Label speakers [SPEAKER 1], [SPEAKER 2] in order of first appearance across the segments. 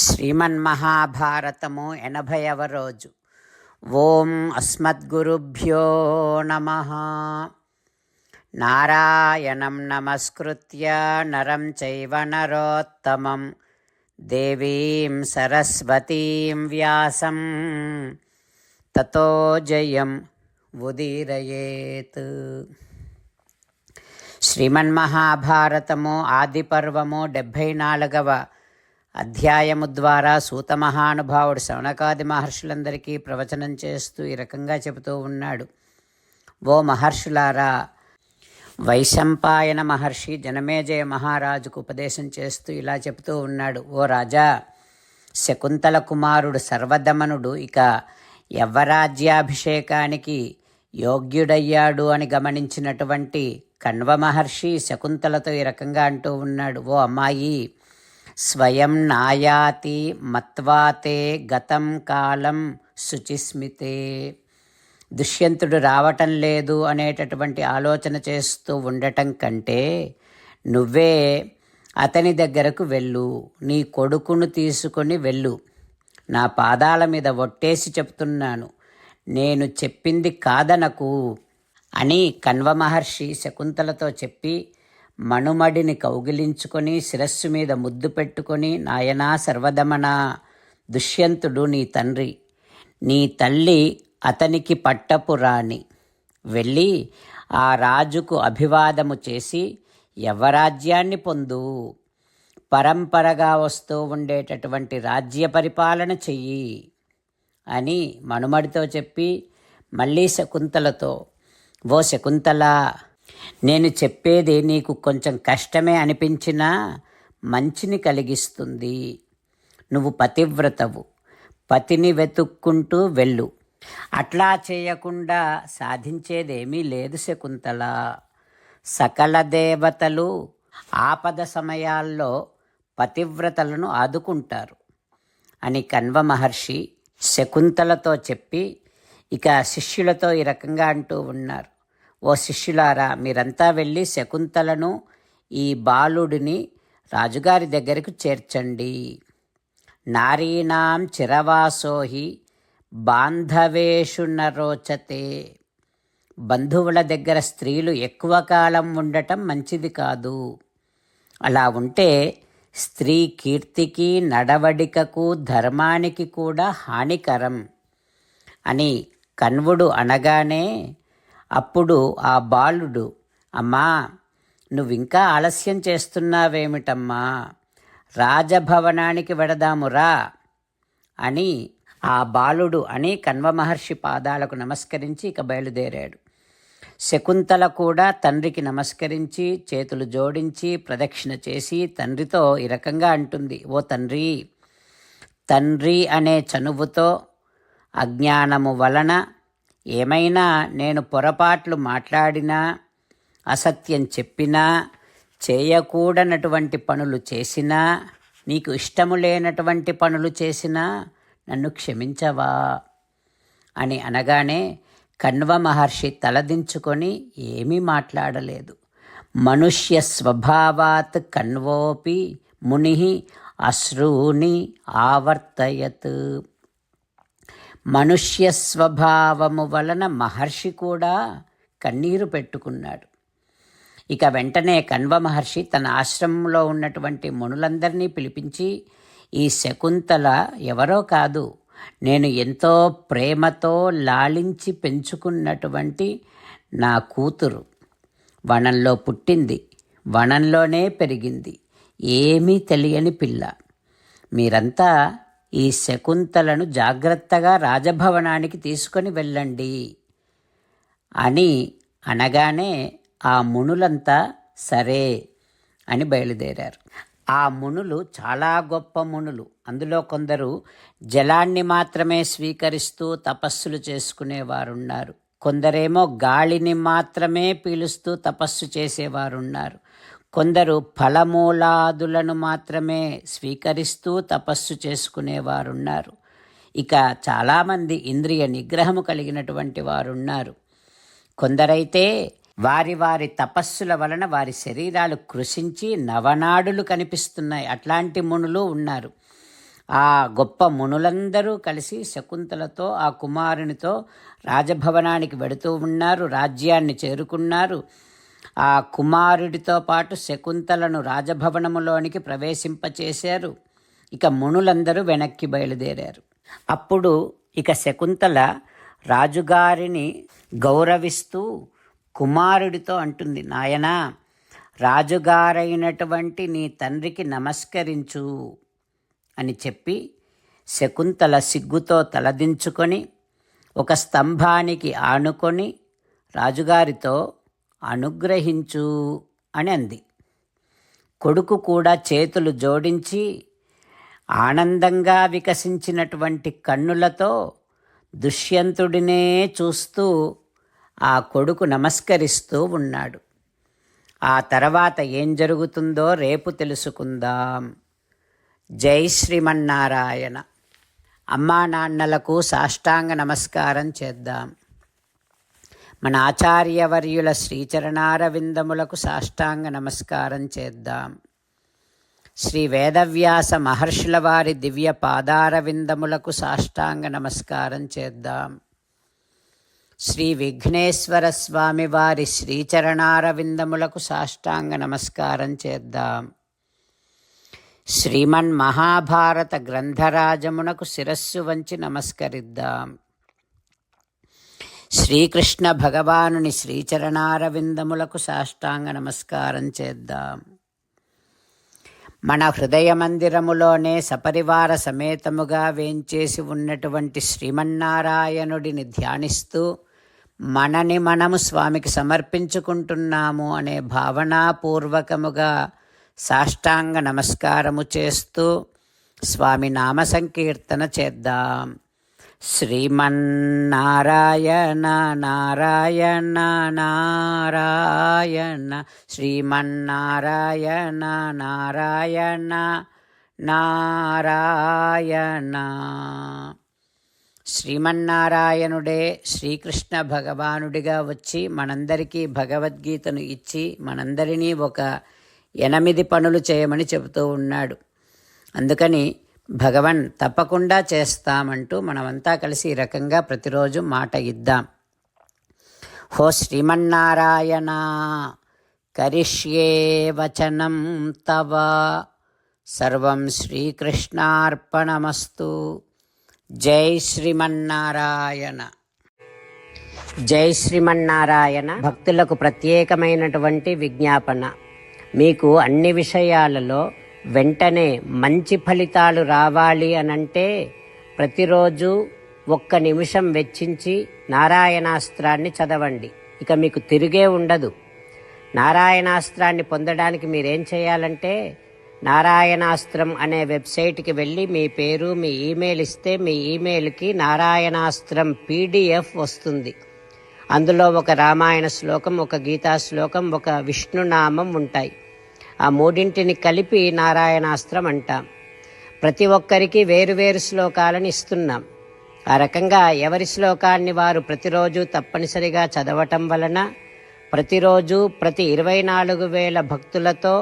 [SPEAKER 1] శ్రీమన్మహాభారతము 80వ రోజు. ఓం అస్మద్గురుభ్యో నమః. నారాయణం నమస్కృత్య నరం చైవ నరోత్తమం దేవీం సరస్వతీం వ్యాసం తతో జయం ఉదీరయేత్. శ్రీమన్మహాభారతము ఆదిపర్వము 74వ అధ్యాయము ద్వారా సూత మహానుభావుడు శౌనకాది మహర్షులందరికీ ప్రవచనం చేస్తూ ఈ రకంగా చెబుతూ ఉన్నాడు. ఓ మహర్షులారా, వైశంపాయన మహర్షి జనమేజయ మహారాజుకు ఉపదేశం చేస్తూ ఇలా చెబుతూ ఉన్నాడు. ఓ రాజా, శకుంతల కుమారుడు సర్వదమనుడు ఇక యవ్వరాజ్యాభిషేకానికి యోగ్యుడయ్యాడు అని గమనించినటువంటి కణ్వ మహర్షి శకుంతలతో ఈ రకంగా అంటూ ఉన్నాడు. ఓ అమ్మాయి, స్వయం నాయాతి మత్వాతే గతం కాలం శుచిస్మితే. దుష్యంతుడు రావటం లేదు అనేటటువంటి ఆలోచన చేస్తూ ఉండటం కంటే నువ్వే అతని దగ్గరకు వెళ్ళు, నీ కొడుకును తీసుకొని వెళ్ళు. నా పాదాల మీద ఒట్టేసి చెప్తున్నాను, నేను చెప్పింది కాదనకు అని కణ్వ మహర్షి శకుంతలతో చెప్పి మణుమడిని కౌగిలించుకొని శిరస్సు మీద ముద్దు పెట్టుకొని, నాయనా సర్వదమన, దుష్యంతుడు నీ తండ్రి, నీ తల్లి అతనికి పట్టపు రాణి. వెళ్ళి ఆ రాజుకు అభివాదము చేసి యవ్వరాజ్యాన్ని పొందు, పరంపరగా వస్తూ ఉండేటటువంటి రాజ్య పరిపాలన చెయ్యి అని మణుమడితో చెప్పి మళ్ళీ శకుంతలతో, ఓ శకుంతల, నేను చెప్పేది నీకు కొంచెం కష్టమే అనిపించినా మంచిని కలిగిస్తుంది. నువ్వు పతివ్రతవు, పతిని వెతుక్కుంటూ వెళ్ళు. అట్లా చేయకుండా సాధించేదేమీ లేదు శకుంతల. సకల దేవతలు ఆపద సమయాల్లో పతివ్రతలను ఆదుకుంటారు అని కణ్వ మహర్షి శకుంతలతో చెప్పి ఇక శిష్యులతో ఈ రకంగా అంటూ ఉన్నారు. ఓ శిష్యులారా, మీరంతా వెళ్ళి శకుంతలను, ఈ బాలుడిని రాజుగారి దగ్గరకు చేర్చండి. నారీణాం చిరవాసోహి బాంధవేషు నరోచతే. బంధువుల దగ్గర స్త్రీలు ఎక్కువ కాలం ఉండటం మంచిది కాదు. అలా ఉంటే స్త్రీ కీర్తికి, నడవడికకు, ధర్మానికి కూడా హానికరం అని కణ్వుడు అనగానే అప్పుడు ఆ బాలుడు, అమ్మా, నువ్వింకా ఆలస్యం చేస్తున్నావేమిటమ్మా, రాజభవనానికి వెడదామురా అని ఆ బాలుడు అని కణ్వ మహర్షి పాదాలకు నమస్కరించి ఇక బయలుదేరాడు. శకుంతల కూడా తండ్రికి నమస్కరించి చేతులు జోడించి ప్రదక్షిణ చేసి తండ్రితో ఈ రకంగా అంటుంది. ఓ తండ్రి, తండ్రి అనే చనువుతో అజ్ఞానము వలన ఏమైనా నేను పొరపాట్లు మాట్లాడినా, అసత్యం చెప్పినా, చేయకూడనటువంటి పనులు చేసినా, నీకు ఇష్టము లేనటువంటి పనులు చేసినా నన్ను క్షమించవా అని అనగానే కణ్వ మహర్షి తలదించుకొని ఏమీ మాట్లాడలేదు. మనుష్య స్వభావాత్ కణ్వోపి ముని అశ్రూని ఆవర్తయత్. మనుష్య స్వభావము వలన మహర్షి కూడా కన్నీరు పెట్టుకున్నాడు. ఇక వెంటనే కణ్వ మహర్షి తన ఆశ్రమంలో ఉన్నటువంటి మునులందరినీ పిలిపించి, ఈ శకుంతల ఎవరో కాదు, నేను ఎంతో ప్రేమతో లాలించి పెంచుకున్నటువంటి నా కూతురు. వనంలో పుట్టింది, వనంలోనే పెరిగింది, ఏమీ తెలియని పిల్ల. మీరంతా ఈ శకుంతలను జాగ్రత్తగా రాజభవనానికి తీసుకొని వెళ్ళండి అని అనగానే ఆ మునులంతా సరే అని బయలుదేరారు. ఆ మునులు చాలా గొప్ప మునులు. అందులో కొందరు జలాన్ని మాత్రమే స్వీకరిస్తూ తపస్సులు చేసుకునేవారున్నారు, కొందరేమో గాలిని మాత్రమే పీలుస్తూ తపస్సు చేసేవారున్నారు, కొందరు ఫలమూలాదులను మాత్రమే స్వీకరిస్తూ తపస్సు చేసుకునేవారున్నారు. ఇక చాలామంది ఇంద్రియ నిగ్రహము కలిగినటువంటి వారున్నారు. కొందరైతే వారి వారి తపస్సుల వలన వారి శరీరాలు కృషించి నవనాడులు కనిపిస్తున్నాయి. అట్లాంటి మునులు ఉన్నారు. ఆ గొప్ప మునులందరూ కలిసి శకుంతలతో ఆ కుమారునితో రాజభవనానికి వెడుతూ ఉన్నారు. రాజ్యాన్ని చేరుకున్నారు. ఆ కుమారుడితో పాటు శకుంతలను రాజభవనములోనికి ప్రవేశింపచేశారు. ఇక మునులందరూ వెనక్కి బయలుదేరారు. అప్పుడు ఇక శకుంతల రాజుగారిని గౌరవిస్తూ కుమారుడితో అంటుంది, నాయనా, రాజుగారైనటువంటి నీ తండ్రికి నమస్కరించు అని చెప్పి శకుంతల సిగ్గుతో తలదించుకొని ఒక స్తంభానికి ఆనుకొని రాజుగారితో అనుగ్రహించు అని అంది. కొడుకు కూడా చేతులు జోడించి ఆనందంగా వికసించినటువంటి కన్నులతో దుష్యంతుడినే చూస్తూ ఆ కొడుకు నమస్కరిస్తూ ఉన్నాడు. ఆ తర్వాత ఏం జరుగుతుందో రేపు తెలుసుకుందాం. జై శ్రీమన్నారాయణ. అమ్మా నాన్నలకు సాష్టాంగ నమస్కారం చేద్దాం. మన ఆచార్యవర్యుల శ్రీచరణారవిందములకు సాష్టాంగ నమస్కారం చేద్దాం. శ్రీ వేదవ్యాస మహర్షుల వారి దివ్య పాదారవిందములకు సాష్టాంగ నమస్కారం చేద్దాం. శ్రీ విఘ్నేశ్వర స్వామి వారి శ్రీచరణారవిందములకు సాష్టాంగ నమస్కారం చేద్దాం. శ్రీమన్ మహాభారత గ్రంథరాజమునకు శిరస్సు వంచి నమస్కరిద్దాం. శ్రీకృష్ణ భగవానుని శ్రీచరణారవిందములకు సాష్టాంగ నమస్కారం చేద్దాం. మన హృదయ మందిరములోనే సపరివార సమేతముగా వేంచేసి ఉన్నటువంటి శ్రీమన్నారాయణుడిని ధ్యానిస్తూ మనని మనము స్వామికి సమర్పించుకుంటున్నాము అనే భావనాపూర్వకముగా సాష్టాంగ నమస్కారము చేస్తూ స్వామి నామ సంకీర్తన చేద్దాం. శ్రీమన్నారాయణ నారాయణ నారాయణ, శ్రీమన్నారాయణ నారాయణ నారాయణ. శ్రీమన్నారాయణుడే శ్రీకృష్ణ భగవానుడిగా వచ్చి మనందరికీ భగవద్గీతను ఇచ్చి మనందరినీ ఒక 8 పనులు చేయమని చెబుతూ ఉన్నాడు. అందుకని భగవన్ తప్పకుండా చేస్తామంటూ మనమంతా కలిసి ఈ రకంగా ప్రతిరోజు మాట ఇద్దాం. హో శ్రీమన్నారాయణ, కరిష్యే వచనం తవ, సర్వం శ్రీకృష్ణార్పణమస్తు. జై శ్రీమన్నారాయణ. జై శ్రీమన్నారాయణ. భక్తులకు ప్రత్యేకమైనటువంటి విజ్ఞాపన. మీకు అన్ని విషయాలలో వెంటనే మంచి ఫలితాలు రావాలి అనంటే ప్రతిరోజు 1 నిమిషం వెచ్చించి నారాయణాస్త్రాన్ని చదవండి. ఇక మీకు తిరిగే ఉండదు. నారాయణాస్త్రాన్ని పొందడానికి మీరేం చేయాలంటే నారాయణాస్త్రం అనే వెబ్సైట్కి వెళ్ళి మీ పేరు, మీ ఈమెయిల్ ఇస్తే మీ ఈమెయిల్కి నారాయణాస్త్రం PDF వస్తుంది. అందులో ఒక రామాయణ శ్లోకం, ఒక గీతా శ్లోకం, ఒక విష్ణునామం ఉంటాయి. ఆ 3 కలిపి నారాయణాస్త్రం అంటాం. ప్రతి ఒక్కరికి వేరువేరు శ్లోకాలను ఇస్తున్నాం. ఆ రకంగా ఎవరి శ్లోకాన్ని వారు ప్రతిరోజు తప్పనిసరిగా చదవటం వలన ప్రతిరోజు ప్రతి 24,000 భక్తులతో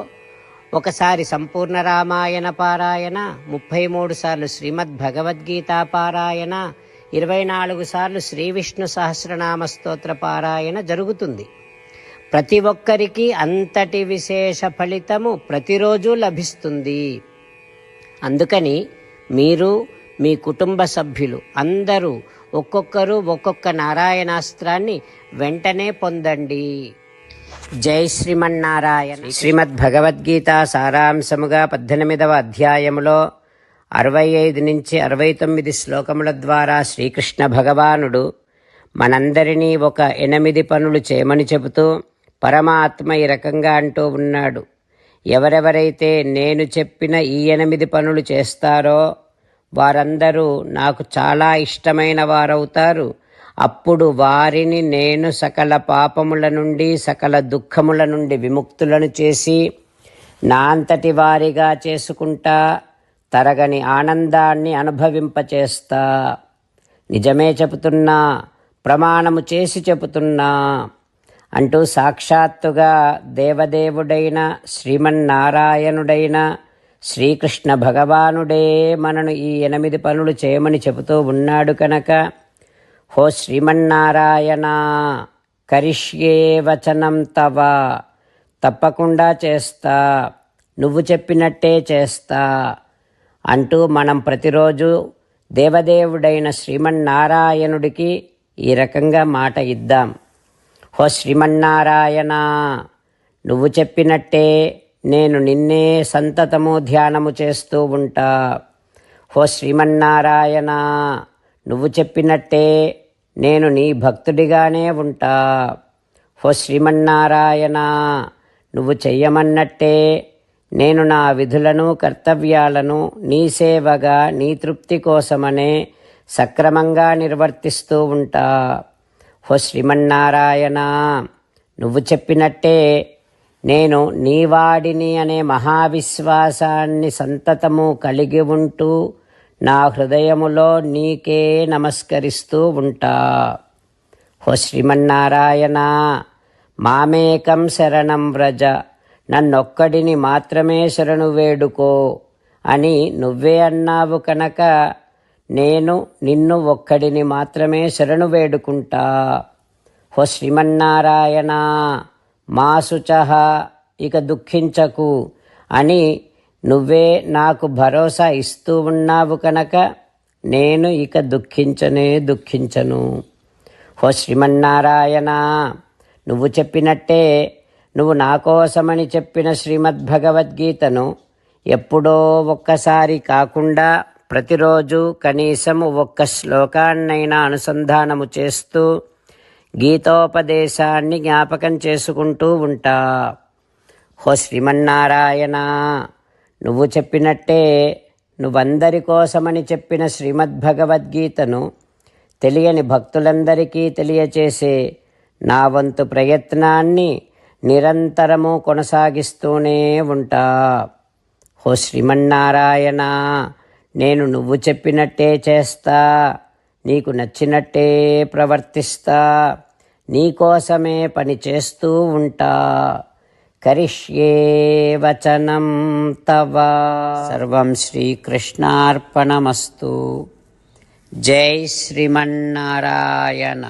[SPEAKER 1] ఒకసారి సంపూర్ణ రామాయణ పారాయణ, 33 సార్లు శ్రీమద్ భగవద్గీత పారాయణ, 24 సార్లు శ్రీ విష్ణు సహస్రనామ స్తోత్ర పారాయణ జరుగుతుంది. ప్రతి ఒక్కరికి అంతటి విశేష ఫలితము ప్రతిరోజు లభిస్తుంది. అందుకని మీరు, మీ కుటుంబ సభ్యులు అందరూ ఒక్కొక్కరు ఒక్కొక్క నారాయణాస్త్రాన్ని వెంటనే పొందండి. జై శ్రీమన్నారాయణ. శ్రీమద్ భగవద్గీత సారాంశముగా 18వ అధ్యాయములో 65 నుంచి 69 శ్లోకముల ద్వారా శ్రీకృష్ణ భగవానుడు మనందరినీ ఒక 8 పనులు చేయమని చెబుతూ పరమాత్మ ఈ రకంగా అంటూ ఉన్నాడు. ఎవరెవరైతే నేను చెప్పిన ఈ 8 పనులు చేస్తారో వారందరూ నాకు చాలా ఇష్టమైన వారవుతారు. అప్పుడు వారిని నేను సకల పాపముల నుండి, సకల దుఃఖముల నుండి విముక్తులను చేసి నా అంతటి వారిగా చేసుకుంటా, తరగని ఆనందాన్ని అనుభవింపచేస్తా. నిజమే చెబుతున్నా, ప్రమాణము చేసి చెబుతున్నా అంటూ సాక్షాత్తుగా దేవదేవుడైన శ్రీమన్నారాయణుడైన శ్రీకృష్ణ భగవానుడే మనను ఈ 8 పనులు చేయమని చెబుతూ ఉన్నాడు కనుక, హో శ్రీమన్నారాయణ, కరిష్యే వచనం తవ, తప్పకుండా చేస్తా, నువ్వు చెప్పినట్టే చేస్తా అంటూ మనం ప్రతిరోజు దేవదేవుడైన శ్రీమన్నారాయణుడికి ఈ రకంగా మాట ఇద్దాం. హో శ్రీమన్నారాయణ, నువ్వు చెప్పినట్టే నేను నిన్నే సంతతము ధ్యానము చేస్తూ ఉంటా. హో శ్రీమన్నారాయణ, నువ్వు చెప్పినట్టే నేను నీ భక్తుడిగానే ఉంటా. హో శ్రీమన్నారాయణ, నువ్వు చెయ్యమన్నట్టే నేను నా విధులను కర్తవ్యాలను నీ సేవగా నీ తృప్తి కోసమనే సక్రమంగా నిర్వర్తిస్తూ ఉంటా. హో శ్రీమన్నారాయణ, నువ్వు చెప్పినట్టే నేను నీవాడిని అనే మహావిశ్వాసాన్ని సంతతము కలిగి ఉంటూ నా హృదయములో నీకే నమస్కరిస్తూ ఉంటా. హో శ్రీమన్నారాయణ, మామేకం శరణం వ్రజ, నన్నొక్కడిని మాత్రమే శరణు వేడుకో అని నువ్వే అన్నావు కనుక నేను నిన్ను ఒక్కడిని మాత్రమే శరణు వేడుకుంటా. హో శ్రీమన్నారాయణ, మా శుచః, ఇక దుఃఖించకు అని నువ్వే నాకు భరోసా ఇస్తూ ఉన్నావు కనుక నేను ఇక దుఃఖించను. హో శ్రీమన్నారాయణ, నువ్వు చెప్పినట్టే నువ్వు నా కోసమని చెప్పిన శ్రీమద్భగవద్గీతను ఎప్పుడో ఒక్కసారి కాకుండా ప్రతిరోజు కనీసం ఒక్క శ్లోకాన్నైనా అనుసంధానము చేస్తూ గీతోపదేశాన్ని జ్ఞాపకం చేసుకుంటూ ఉంటా. హో శ్రీమన్నారాయణ, నువ్వు చెప్పినట్టే నువ్వందరి కోసమని చెప్పిన శ్రీమద్భగవద్గీతను తెలియని భక్తులందరికీ తెలియచేసే నా వంతు ప్రయత్నాన్ని నిరంతరము కొనసాగిస్తూనే ఉంటా. హో శ్రీమన్నారాయణ, నేను నువ్వు చెప్పినట్టే చేస్తా, నీకు నచ్చినట్టే ప్రవర్తిస్తా, నీకోసమే పని చేస్తూ ఉంటా. కరిష్యే వచనం తవ. సర్వం శ్రీకృష్ణార్పణమస్తు. జై శ్రీమన్నారాయణ.